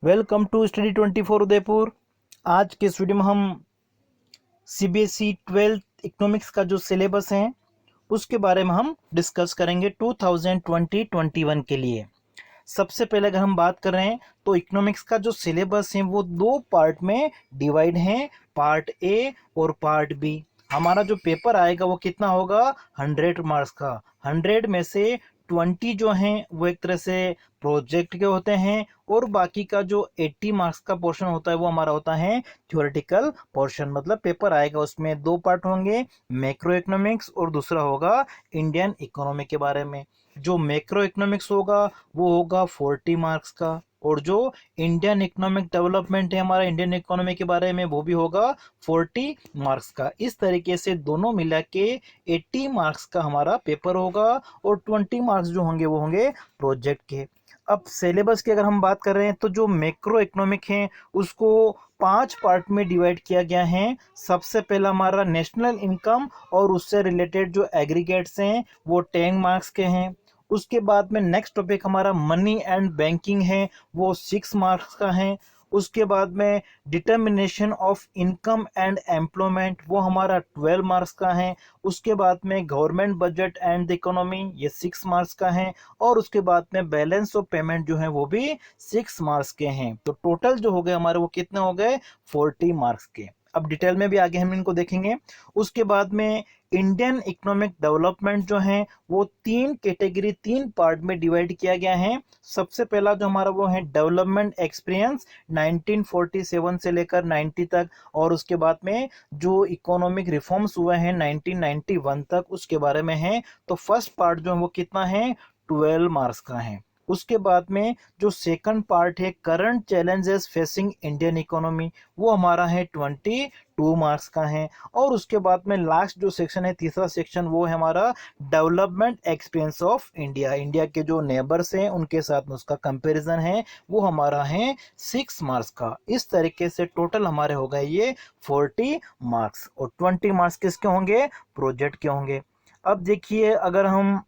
Welcome to study 24 Udaipur. आज के इस वीडियो में हम सीबीएसई 12th इकोनॉमिक्स का जो सिलेबस है उसके बारे में हम डिस्कस करेंगे 2020-21 के लिए। सबसे पहले अगर हम बात कर रहे हैं तो इकोनॉमिक्स का जो सिलेबस है वो दो पार्ट में डिवाइड है, पार्ट ए और पार्ट बी। हमारा जो पेपर आएगा वो कितना होगा, 100 मार्क्स का। 100 में से 20 जो हैं वो एक तरह से प्रोजेक्ट के होते हैं और बाकी का जो 80 मार्क्स का पोर्शन होता है वो हमारा होता है थ्योरेटिकल पोर्शन। मतलब पेपर आएगा उसमें दो पार्ट होंगे, मैक्रो इकोनॉमिक्स और दूसरा होगा इंडियन इकोनॉमी के बारे में। जो मैक्रो इकोनॉमिक्स होगा वो होगा 40 मार्क्स का और जो इंडियन इकोनॉमिक डेवलपमेंट है हमारा इंडियन इकोनॉमी के बारे में वो भी होगा 40 मार्क्स का। इस तरीके से दोनों मिला के 80 मार्क्स का हमारा पेपर होगा और 20 मार्क्स जो होंगे वो होंगे प्रोजेक्ट के। अब सिलेबस की अगर हम बात कर रहे हैं तो जो मैक्रो इकोनॉमिक है उसको 5 पार्ट में डिवाइड किया गया है। सबसे पहला हमारा नेशनल इनकम और उससे रिलेटेड जो एग्रीगेट्स हैं वो 10 मार्क्स के हैं। उसके बाद में नेक्स्ट टॉपिक हमारा मनी एंड बैंकिंग है, वो 6 मार्क्स का है। उसके बाद में determination of income and employment वो हमारा 12 मार्क्स का है। उसके बाद में government budget and the economy ये 6 मार्क्स का है और उसके बाद में बैलेंस ऑफ पेमेंट जो है वो भी 6 मार्क्स के हैं। तो टोटल जो हो गए हमारे वो कितने हो गए, 40 मार्क्स के। अब डिटेल में भी आगे हम इनको देखेंगे। उसके बाद में इंडियन इकोनॉमिक डेवलपमेंट जो है वो 3 कैटेगरी 3 पार्ट में डिवाइड किया गया है। सबसे पहला जो हमारा वो है डेवलपमेंट एक्सपीरियंस 1947 से लेकर 90 तक और उसके बाद में जो इकोनॉमिक रिफॉर्म्स हुए हैं 1991 तक उसके बारे में है। तो फर्स्ट पार्ट जो है वो कितना है, 12 मार्क्स का है। उसके बाद में जो सेकंड पार्ट है current challenges facing Indian economy वो हमारा है 22 मार्क्स का है। और उसके बाद में लास्ट जो सेक्शन है तीसरा सेक्शन वो है हमारा development experience of India, India के जो नेबर्स हैं उनके साथ में उसका कंपैरिजन है वो हमारा है 6 मार्क्स का। इस तरीके से टोटल हमारे हो गए ये 40 मार्क्स और 20 मार्क्स किसके होंगे, प्रोजेक्ट के होंगे। अब देखिए अगर हम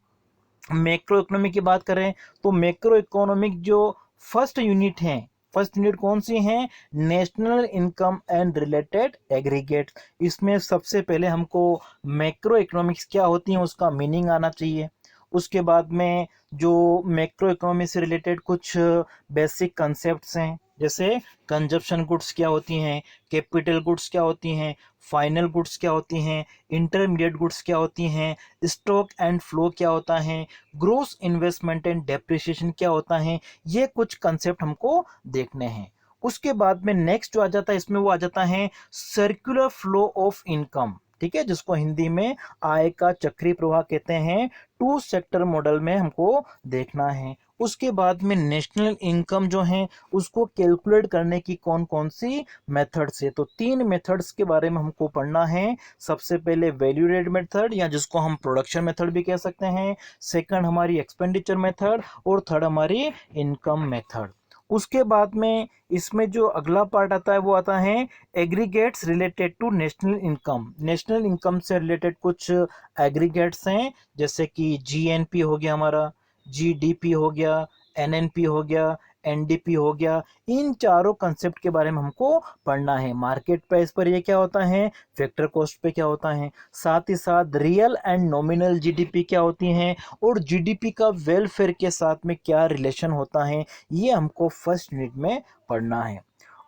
मैक्रो इकोनॉमिक की बात करें तो मैक्रो इकोनॉमिक जो फर्स्ट यूनिट है, फर्स्ट यूनिट कौन सी है, national income and related aggregate. इसमें सबसे पहले हमको मैक्रो इकोनॉमिक्स क्या होती है उसका मीनिंग आना चाहिए। उसके बाद में जो मैक्रो इकोनॉमी से रिलेटेड कुछ बेसिक कंसेप्ट्स हैं जैसे कंजप्शन गुड्स क्या होती हैं, कैपिटल गुड्स क्या होती हैं, फाइनल गुड्स क्या होती हैं, इंटरमीडिएट गुड्स क्या होती हैं, स्टॉक एंड फ्लो क्या होता है, ग्रोस इन्वेस्टमेंट एंड डेप्रिसिएशन क्या होता है, ये कुछ कंसेप्ट हमको देखने हैं। उसके बाद में नेक्स्ट जो आ जाता है इसमें वो आ जाता है सर्कुलर फ्लो ऑफ इनकम, ठीक है, जिसको हिंदी में आय का चक्री प्रवाह कहते हैं। 2 सेक्टर मॉडल में हमको देखना है। उसके बाद में नेशनल इनकम जो है उसको कैलकुलेट करने की कौन कौन सी मेथड्स है, तो 3 मेथड्स के बारे में हमको पढ़ना है। सबसे पहले वैल्यू एडेड मेथड या जिसको हम प्रोडक्शन मेथड भी कह सकते हैं, सेकंड हमारी एक्सपेंडिचर मेथड और थर्ड हमारी इनकम मेथड। उसके बाद में इसमें जो अगला पार्ट आता है वो आता है aggregates related to national income. National income से रिलेटेड कुछ एग्रीगेट्स हैं जैसे कि जीएनपी हो गया हमारा, जीडीपी हो गया, एनएनपी हो गया, एनडीपी हो गया। इन चारों कंसेप्ट के बारे में हमको पढ़ना है। मार्केट प्राइस पर ये क्या होता है, फैक्टर कॉस्ट पे क्या होता है, साथ ही साथ रियल एंड नॉमिनल जीडीपी क्या होती हैं और जीडीपी का वेलफेयर के साथ में क्या रिलेशन होता है, ये हमको फर्स्ट यूनिट में पढ़ना है।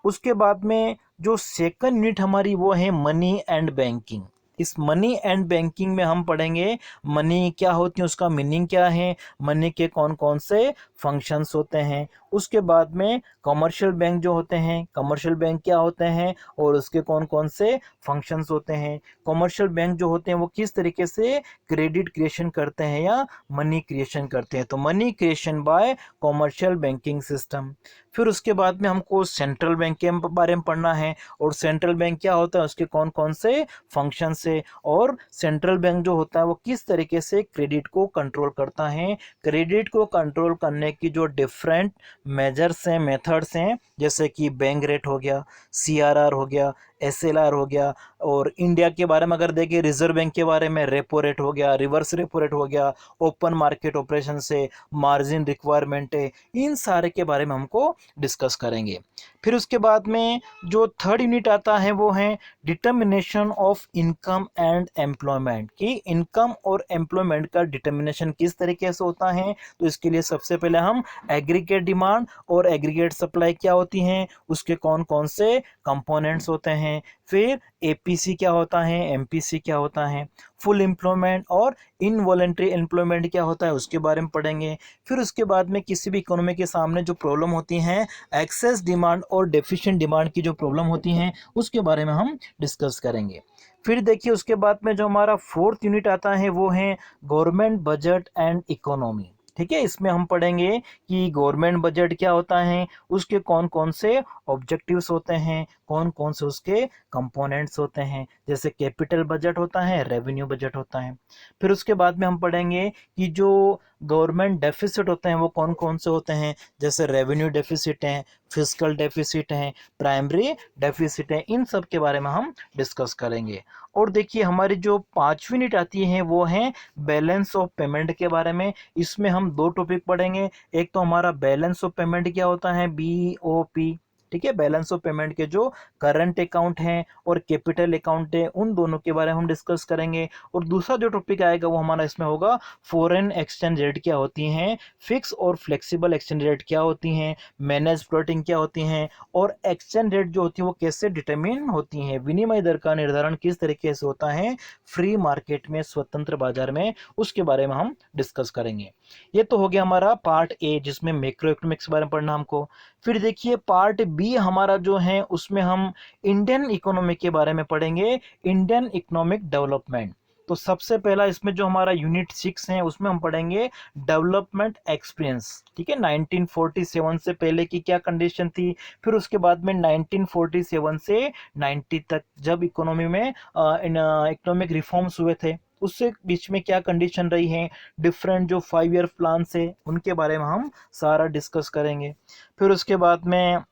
उसके बाद में जो सेकंड यूनिट हमारी वो है मनी एंड बैंकिंग। इस मनी एंड बैंकिंग में हम पढ़ेंगे मनी क्या होती है, उसका मीनिंग क्या है, मनी के कौन कौन से फंक्शंस होते हैं। उसके बाद में कमर्शियल बैंक जो होते हैं, कमर्शियल बैंक क्या होते हैं और उसके कौन कौन से फंक्शंस होते हैं। कमर्शियल बैंक जो होते हैं वो किस तरीके से क्रेडिट क्रिएशन करते हैं या मनी क्रिएशन करते हैं, तो money creation bye commercial banking system. फिर उसके बाद में हमको सेंट्रल बैंक के बारे में पढ़ना है और सेंट्रल बैंक क्या होता है, उसके कौन कौन से फंक्शन से, और सेंट्रल बैंक जो होता है वो किस तरीके से क्रेडिट को कंट्रोल करता है। क्रेडिट को कंट्रोल करने की जो डिफरेंट मेजर्स हैं, मेथड्स हैं, जैसे कि बैंक रेट हो गया, सीआरआर हो गया, SLR हो गया, और इंडिया के बारे में अगर देखें रिजर्व बैंक के बारे में रेपो रेट हो गया, रिवर्स रेपो रेट हो गया, ओपन मार्केट ऑपरेशन से मार्जिन रिक्वायरमेंट है, इन सारे के बारे में हमको डिस्कस करेंगे। फिर उसके बाद में जो थर्ड यूनिट आता है वो है determination of income and employment, कि इनकम और एम्प्लॉयमेंट का डिटर्मिनेशन किस तरीके से होता है। तो इसके लिए सबसे पहले हम एग्रीगेट डिमांड और एग्रीगेट सप्लाई क्या होती हैं, उसके कौन कौन से कंपोनेंट्स होते हैं, फिर APC क्या होता है, MPC क्या होता है, फुल एम्प्लॉयमेंट और इनवॉलेंट्री एम्प्लॉयमेंट क्या होता है, उसके बारे में पढ़ेंगे। फिर उसके बाद में किसी भी इकोनॉमी के सामने जो प्रॉब्लम होती हैं, एक्सेस डिमांड और डेफिशिएंट डिमांड की जो प्रॉब्लम होती हैं, उसके बारे में हम डिस्कस करेंगे। फिर देखिए उसके बाद में जो हमारा फोर्थ यूनिट आता है वो है गवर्नमेंट बजट एंड इकोनॉमी। ठीक है, इसमें हम पढ़ेंगे कि गवर्नमेंट बजट क्या होता है, उसके कौन कौन से ऑब्जेक्टिव्स होते हैं, कौन कौन से उसके कंपोनेंट्स होते हैं, जैसे कैपिटल बजट होता है, रेवेन्यू बजट होता है। फिर उसके बाद में हम पढ़ेंगे कि जो गवर्नमेंट डेफिसिट होते हैं वो कौन कौन से होते हैं, जैसे रेवेन्यू डेफिसिट हैं, फिस्कल डेफिसिट हैं, प्राइमरी डेफिसिट हैं, इन सब के बारे में हम डिस्कस करेंगे। और देखिए हमारी जो पांचवी यूनिट आती है वो है बैलेंस ऑफ पेमेंट के बारे में। इसमें हम दो टॉपिक पढ़ेंगे, एक तो हमारा बैलेंस ऑफ पेमेंट क्या होता है, BOP। ठीक है, बैलेंस ऑफ पेमेंट के जो करंट अकाउंट हैं और कैपिटल अकाउंट है, उन दोनों के बारे में हम डिस्कस करेंगे। और दूसरा जो टॉपिक आएगा वो हमारा इसमें होगा फॉरेन एक्सचेंज रेट क्या होती हैं, फिक्स और फ्लेक्सिबल एक्सचेंज रेट क्या होती हैं, मैनेज फ्लोटिंग क्या होती हैं, और एक्सचेंज रेट जो होती है वो कैसे डिटरमिन होती हैं, विनिमय दर का निर्धारण किस तरीके से होता है फ्री मार्केट में, स्वतंत्र बाजार में, उसके बारे में हम डिस्कस करेंगे। ये तो हो गया हमारा पार्ट ए, जिसमें मैक्रो इकोनॉमिक्स के बारे में पढ़ना हमको। फिर देखिए पार्ट बी हमारा जो है उसमें हम इंडियन इकोनॉमी के बारे में पढ़ेंगे, इंडियन इकोनॉमिक डेवलपमेंट। तो सबसे पहला इसमें जो हमारा यूनिट 6 है उसमें हम पढ़ेंगे डेवलपमेंट एक्सपीरियंस। ठीक है, 1947 से पहले की क्या कंडीशन थी, फिर उसके बाद में 1947 से 90 तक जब इकोनॉमी में इकोनॉमिक रिफॉर्म्स हुए थे, उससे बीच में क्या कंडीशन रही है, डिफरेंट जो 5 ईयर प्लान है उनके बारे में हम सारा डिस्कस करेंगे। फिर उसके बाद में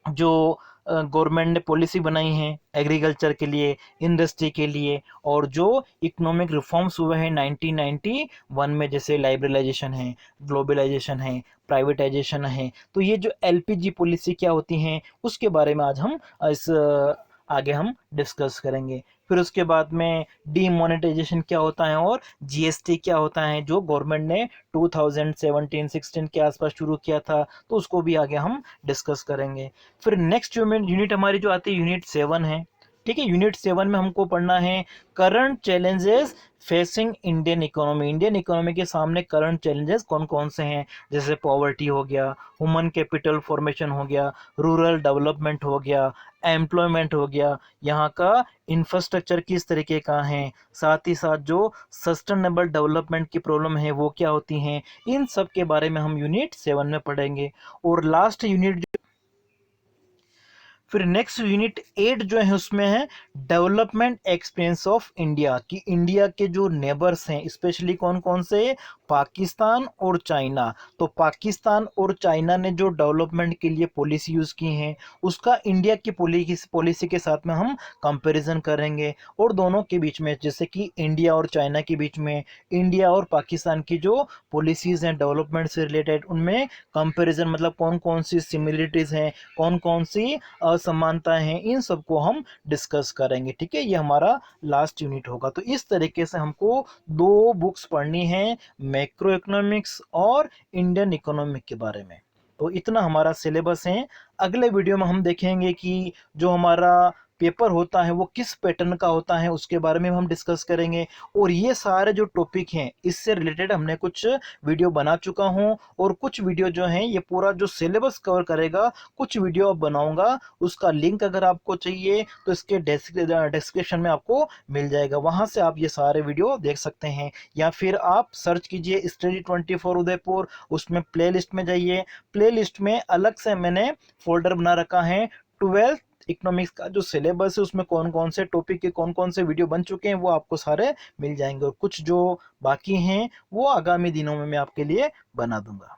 जो गवर्नमेंट ने पॉलिसी बनाई है एग्रीकल्चर के लिए, इंडस्ट्री के लिए, और जो इकोनॉमिक रिफॉर्म्स हुए हैं 1991 में, जैसे लाइब्रलाइजेशन है, ग्लोबलाइजेशन है, प्राइवेटाइजेशन है, तो ये जो LPG पॉलिसी क्या होती हैं उसके बारे में आज हम इस आगे हम डिस्कस करेंगे। फिर उसके बाद में डीमोनेटाइजेशन क्या होता है और GST क्या होता है, जो गवर्नमेंट ने 2017-16 के आसपास शुरू किया था, तो उसको भी आगे हम डिस्कस करेंगे। फिर नेक्स्ट यूनिट हमारी जो आती है यूनिट 7 है। ठीक है, यूनिट 7 में हमको पढ़ना है current challenges facing Indian economy. Indian economy के सामने करंट चैलेंजेस कौन कौन से हैं, जैसे पॉवर्टी हो गया, ह्यूमन कैपिटल फॉर्मेशन हो गया, रूरल डेवलपमेंट हो गया, एम्प्लॉयमेंट हो गया, यहाँ का इंफ्रास्ट्रक्चर किस तरीके का है, साथ ही साथ जो सस्टेनेबल डेवलपमेंट की प्रॉब्लम है वो क्या होती हैं, इन सब के बारे में हम यूनिट 7 में पढ़ेंगे। और लास्ट यूनिट फिर नेक्स्ट यूनिट 8 जो है उसमें है डेवलपमेंट एक्सपीरियंस ऑफ इंडिया, कि इंडिया के जो नेबर्स हैं स्पेशली कौन कौन से, पाकिस्तान और चाइना। तो पाकिस्तान और चाइना ने जो डेवलपमेंट के लिए पॉलिसी यूज़ की हैं उसका इंडिया की पॉलिसी के साथ में हम कंपैरिजन करेंगे। और दोनों के बीच में, जैसे कि इंडिया और चाइना के बीच में, इंडिया और पाकिस्तान की जो पॉलिसीज़ हैं डेवलपमेंट से रिलेटेड, उनमें कंपैरिजन मतलब कौन कौन सी सिमिलरिटीज़ हैं, कौन कौन सी असमानताएं हैं, इन सबको हम डिस्कस करेंगे। ठीक है, ये हमारा लास्ट यूनिट होगा। तो इस तरीके से हमको दो बुक्स पढ़नी है, मैक्रो इकोनॉमिक्स और इंडियन इकोनॉमिक के बारे में। तो इतना हमारा सिलेबस है। अगले वीडियो में हम देखेंगे कि जो हमारा पेपर होता है वो किस पैटर्न का होता है, उसके बारे में हम डिस्कस करेंगे। और ये सारे जो टॉपिक हैं इससे रिलेटेड हमने कुछ वीडियो बना चुका हूँ, और कुछ वीडियो जो हैं ये पूरा जो सिलेबस कवर करेगा, कुछ वीडियो अब बनाऊंगा, उसका लिंक अगर आपको चाहिए तो इसके डिस्क्रिप्शन में आपको मिल जाएगा, वहाँ से आप ये सारे वीडियो देख सकते हैं। या फिर आप सर्च कीजिए Study24 उदयपुर, उसमें प्ले लिस्ट में जाइए, प्ले लिस्ट में अलग से मैंने फोल्डर बना रखा है 12th इकोनॉमिक्स का जो सिलेबस है, उसमें कौन कौन से टॉपिक के कौन कौन से वीडियो बन चुके हैं वो आपको सारे मिल जाएंगे, और कुछ जो बाकी हैं वो आगामी दिनों में मैं आपके लिए बना दूंगा।